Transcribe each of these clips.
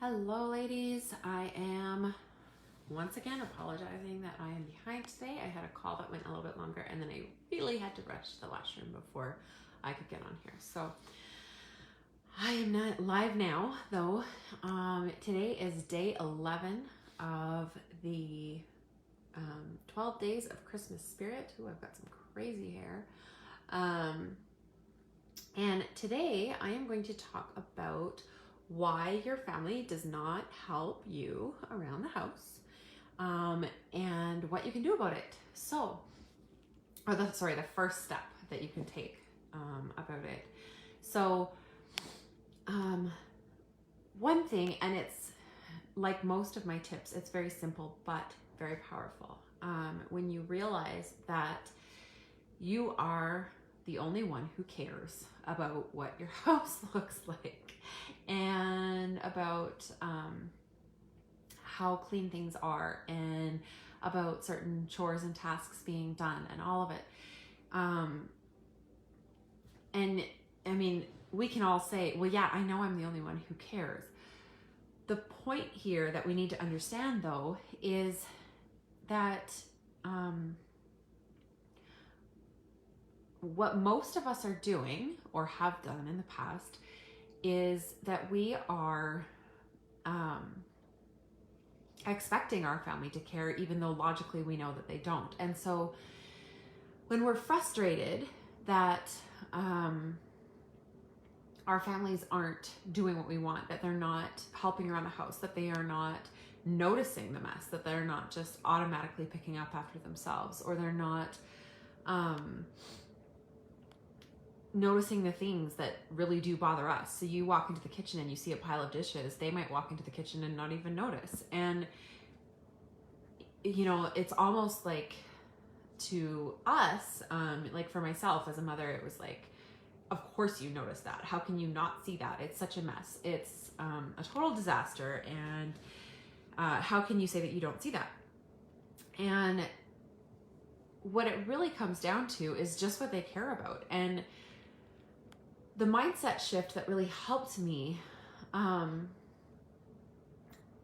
Hello ladies, I am once again apologizing that I am behind today. I had a call that went a little bit longer and then I really had to rush to the washroom before I could get on here. So I am not live now though. Today is day 11 of the 12 days of Christmas spirit. Ooh, I've got some crazy hair. And today I am going to talk about why your family does not help you around the house, and what you can do about it. So, the first step that you can take about it. So, one thing, and it's like most of my tips, it's very simple but very powerful. When you realize that you are the only one who cares about what your house looks like and about how clean things are and about certain chores and tasks being done and all of it. And I mean, we can all say, well, yeah, I know I'm the only one who cares. The point here that we need to understand though is that what most of us are doing or have done in the past is that we are expecting our family to care, even though logically we know that they don't. And so when we're frustrated that our families aren't doing what we want, that they're not helping around the house, that they are not noticing the mess, that they're not just automatically picking up after themselves, or they're not noticing the things that really do bother us. So you walk into the kitchen and you see a pile of dishes, they might walk into the kitchen and not even notice. And you know, it's almost like, to us, like for myself as a mother, it was like, of course you notice that. How can you not see that? It's such a mess. It's a total disaster. And how can you say that you don't see that? And what it really comes down to is just what they care about. And the mindset shift that really helped me,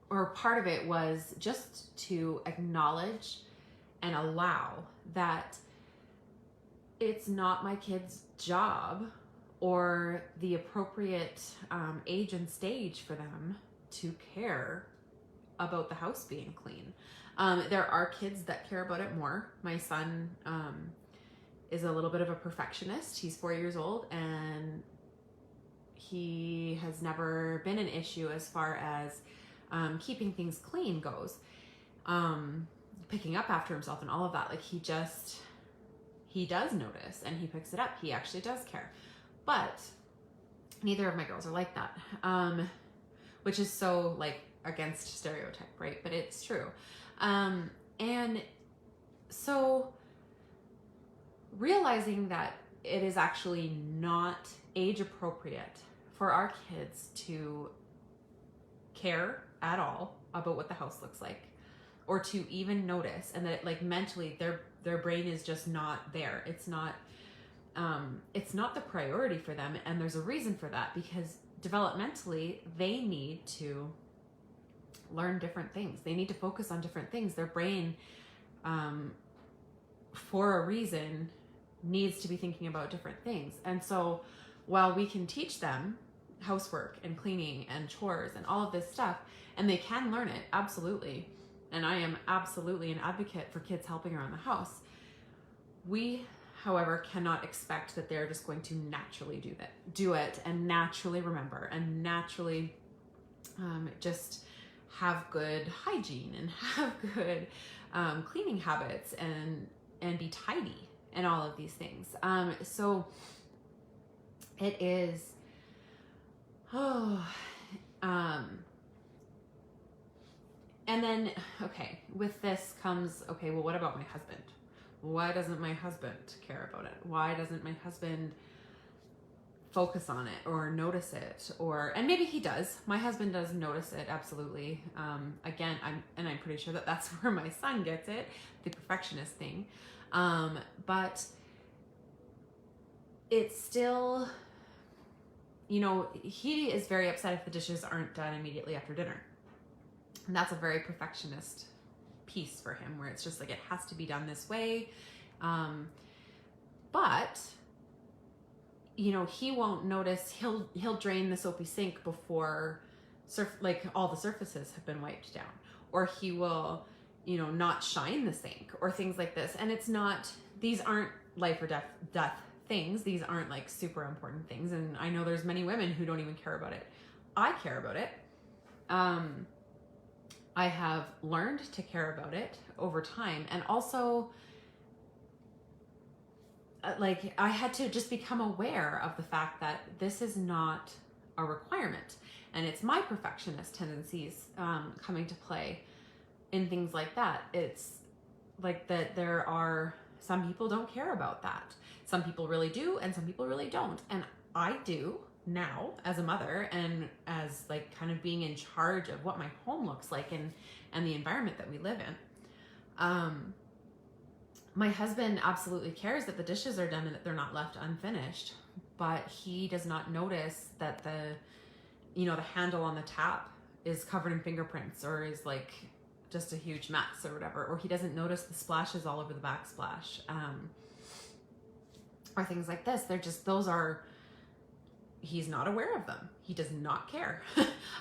or part of it, was just to acknowledge and allow that it's not my kid's job or the appropriate age and stage for them to care about the house being clean. There are kids that care about it more. My son is a little bit of a perfectionist. He's 4 years old and he has never been an issue as far as keeping things clean goes. Picking up after himself and all of that. Like he does notice and he picks it up. He actually does care. But neither of my girls are like that. Which is so like against stereotype, right? But it's true. And so realizing that it is actually not age appropriate for our kids to care at all about what the house looks like, or to even notice, and that like mentally their brain is just not there. It's not the priority for them. And there's a reason for that, because developmentally they need to learn different things. They need to focus on different things. Their brain, for a reason, needs to be thinking about different things. And so while we can teach them housework and cleaning and chores and all of this stuff, and they can learn it, absolutely. And I am absolutely an advocate for kids helping around the house. We, however, cannot expect that they're just going to naturally do it and naturally remember and naturally just have good hygiene and have good cleaning habits and be tidy and all of these things. So it is, and then, okay, with this comes, okay, well, what about my husband? Why doesn't my husband care about it? Why doesn't my husband focus on it or notice it? And maybe he does. My husband does notice it, absolutely. Again, I'm pretty sure that that's where my son gets it, the perfectionist thing. But it's still you know, he is very upset if the dishes aren't done immediately after dinner. And that's a very perfectionist piece for him, where it's just like, it has to be done this way. But you know, he won't notice, he'll drain the soapy sink before like all the surfaces have been wiped down, or he will, you know, not shine the sink or things like this. And it's not, these aren't life or death things. These aren't like super important things. And I know there's many women who don't even care about it. I care about it. I have learned to care about it over time. And also, like, I had to just become aware of the fact that this is not a requirement, and it's my perfectionist tendencies coming to play in things like that. It's like that there are some people don't care about that. Some people really do, and some people really don't. And I do now as a mother, and as like kind of being in charge of what my home looks like and the environment that we live in. My husband absolutely cares that the dishes are done and that they're not left unfinished, but he does not notice that the handle on the tap is covered in fingerprints, or is like just a huge mess or whatever, or he doesn't notice the splashes all over the backsplash, or things like this. They're just, he's not aware of them. He does not care.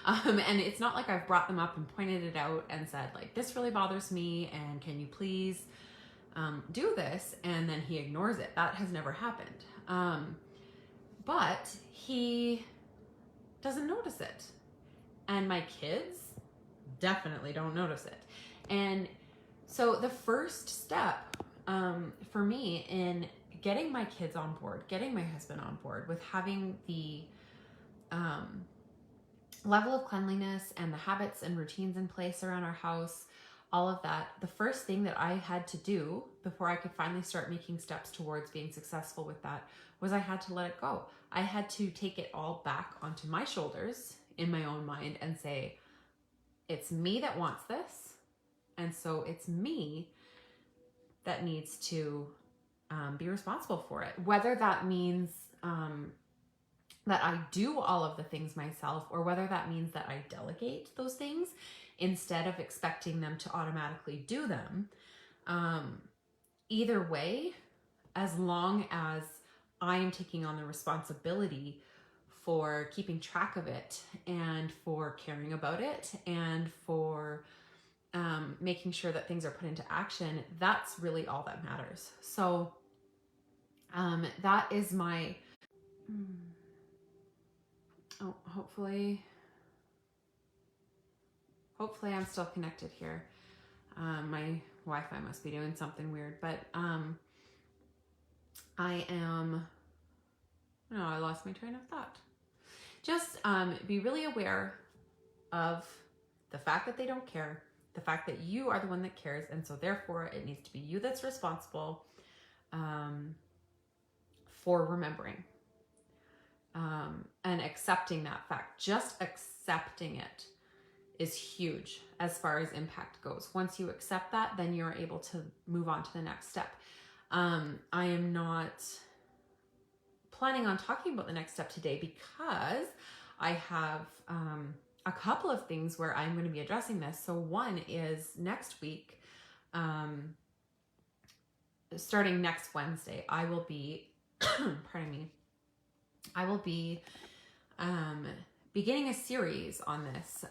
And it's not like I've brought them up and pointed it out and said, like, this really bothers me, and can you please do this? And then he ignores it. That has never happened. But he doesn't notice it. And my kids definitely don't notice it. And so the first step for me in getting my kids on board, getting my husband on board with having the level of cleanliness and the habits and routines in place around our house, all of that, the first thing that I had to do before I could finally start making steps towards being successful with that was I had to let it go. I had to take it all back onto my shoulders in my own mind and say, it's me that wants this, and so it's me that needs to be responsible for it. Whether that means that I do all of the things myself, or whether that means that I delegate those things instead of expecting them to automatically do them. Either way, as long as I am taking on the responsibility for keeping track of it, and for caring about it, and for making sure that things are put into action, that's really all that matters. So that is my, hopefully I'm still connected here. My Wi-Fi must be doing something weird, but I lost my train of thought. Just be really aware of the fact that they don't care, the fact that you are the one that cares, and so therefore it needs to be you that's responsible for remembering and accepting that fact. Just accepting it is huge as far as impact goes. Once you accept that, then you're able to move on to the next step. I am not planning on talking about the next step today because I have a couple of things where I'm going to be addressing this. So one is next week, starting next Wednesday, I will be, pardon me, I will be beginning a series on this,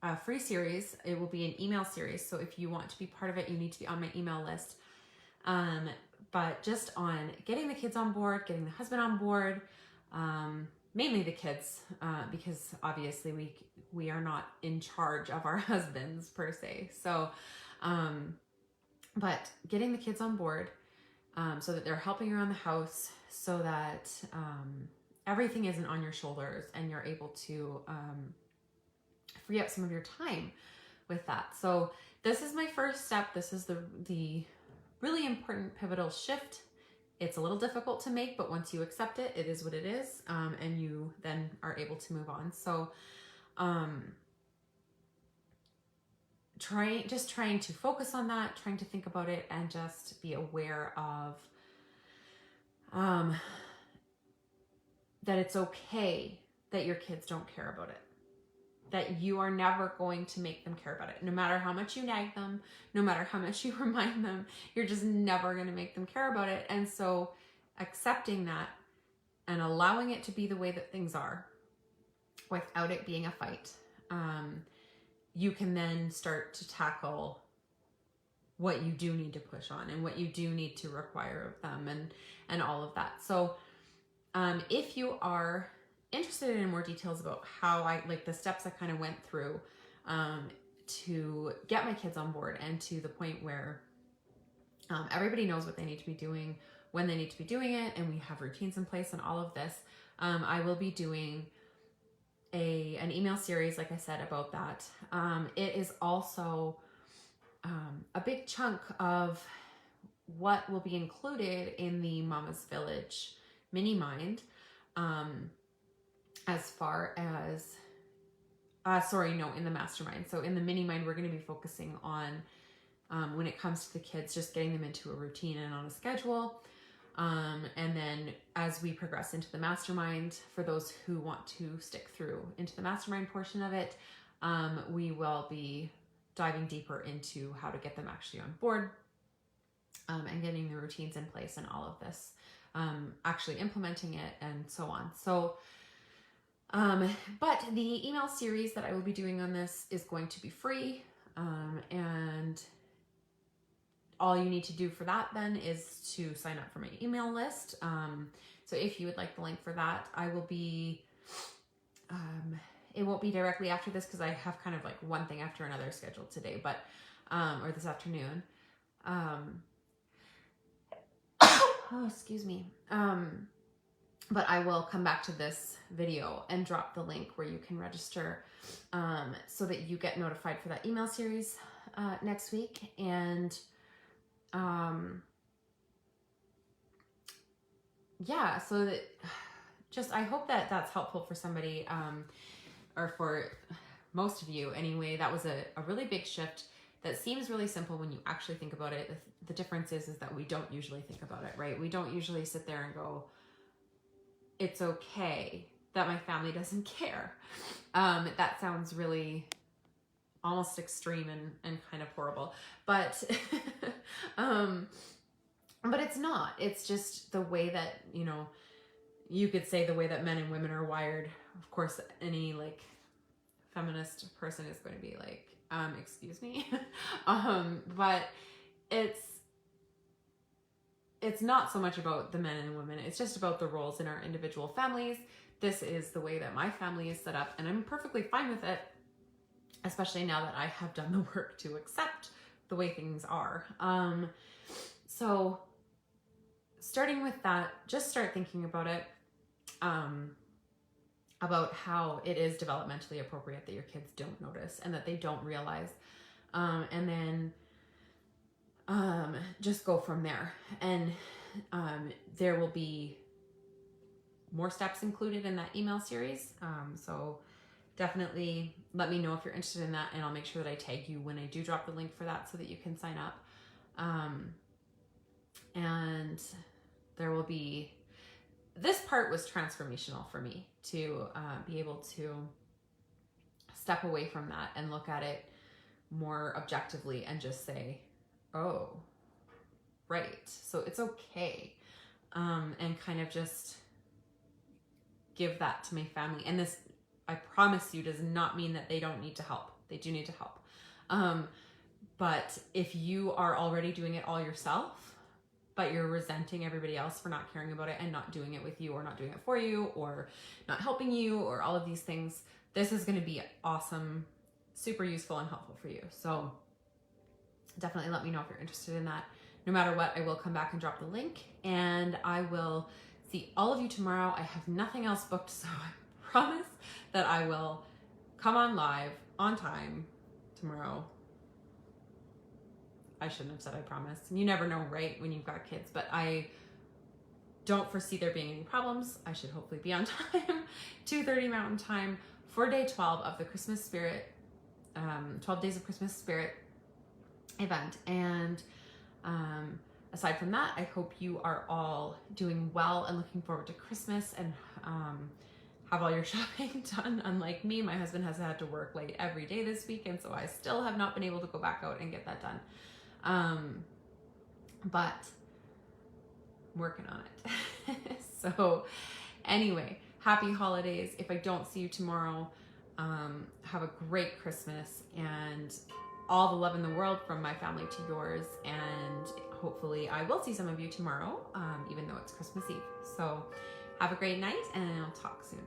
a free series. It will be an email series. So if you want to be part of it, you need to be on my email list. But just on getting the kids on board, getting the husband on board, mainly the kids, because obviously we are not in charge of our husbands per se. So, but getting the kids on board, so that they're helping around the house, so that everything isn't on your shoulders, and you're able to free up some of your time with that. So this is my first step. This is the really important pivotal shift. It's a little difficult to make, but once you accept it, it is what it is, and you then are able to move on. So trying to focus on that, trying to think about it, and just be aware of that it's okay that your kids don't care about it. That you are never going to make them care about it. No matter how much you nag them, no matter how much you remind them, you're just never going to make them care about it. And so accepting that and allowing it to be the way that things are without it being a fight, you can then start to tackle what you do need to push on and what you do need to require of them and all of that. So if you are interested in more details about how I, like the steps I kind of went through to get my kids on board and to the point where everybody knows what they need to be doing, when they need to be doing it, and we have routines in place and all of this, I will be doing an email series, like I said, about that. It is also a big chunk of what will be included in the Mama's Village mini mind, as far as, in the mastermind. So in the mini mind, we're going to be focusing on, when it comes to the kids, just getting them into a routine and on a schedule. And then as we progress into the mastermind, for those who want to stick through into the mastermind portion of it, we will be diving deeper into how to get them actually on board, and getting the routines in place and all of this, actually implementing it and so on. So, but the email series that I will be doing on this is going to be free. And all you need to do for that then is to sign up for my email list. So if you would like the link for that, I will be, it won't be directly after this because I have kind of like one thing after another scheduled today, but, or this afternoon. Oh, excuse me. But I will come back to this video and drop the link where you can register, so that you get notified for that email series, next week. And, yeah, so that just, I hope that that's helpful for somebody, or for most of you anyway. That was a really big shift that seems really simple when you actually think about it. The difference is that we don't usually think about it, right? We don't usually sit there and go, it's okay that my family doesn't care. That sounds really almost extreme and kind of horrible, but, but it's not. It's just the way that, you know, you could say the way that men and women are wired. Of course, any like feminist person is going to be like, excuse me. But it's not so much about the men and women. It's just about the roles in our individual families. This is the way that my family is set up, and I'm perfectly fine with it, especially now that I have done the work to accept the way things are. So starting with that, just start thinking about it, about how it is developmentally appropriate that your kids don't notice and that they don't realize, and then just go from there. And there will be more steps included in that email series, so definitely let me know if you're interested in that, and I'll make sure that I tag you when I do drop the link for that so that you can sign up. And there will be, this part was transformational for me to be able to step away from that and look at it more objectively and just say, oh, right, so it's okay, and kind of just give that to my family. And this, I promise you, does not mean that they don't need to help. They do need to help. But if you are already doing it all yourself, but you're resenting everybody else for not caring about it and not doing it with you, or not doing it for you, or not helping you, or all of these things, this is going to be awesome, super useful and helpful for you. So definitely let me know if you're interested in that. No matter what, I will come back and drop the link, and I will see all of you tomorrow. I have nothing else booked, so I promise that I will come on live on time tomorrow. I shouldn't have said I promise. You never know, right, when you've got kids, but I don't foresee there being any problems. I should hopefully be on time, 2:30 Mountain Time for day 12 of the Christmas Spirit, 12 Days of Christmas Spirit event. And aside from that, I hope you are all doing well and looking forward to Christmas, and have all your shopping done. Unlike me, my husband has had to work late every day this week, and so I still have not been able to go back out and get that done. But I'm working on it. So anyway, happy holidays. If I don't see you tomorrow, have a great Christmas and all the love in the world from my family to yours. And hopefully I will see some of you tomorrow, even though it's Christmas Eve. So have a great night, and I'll talk soon.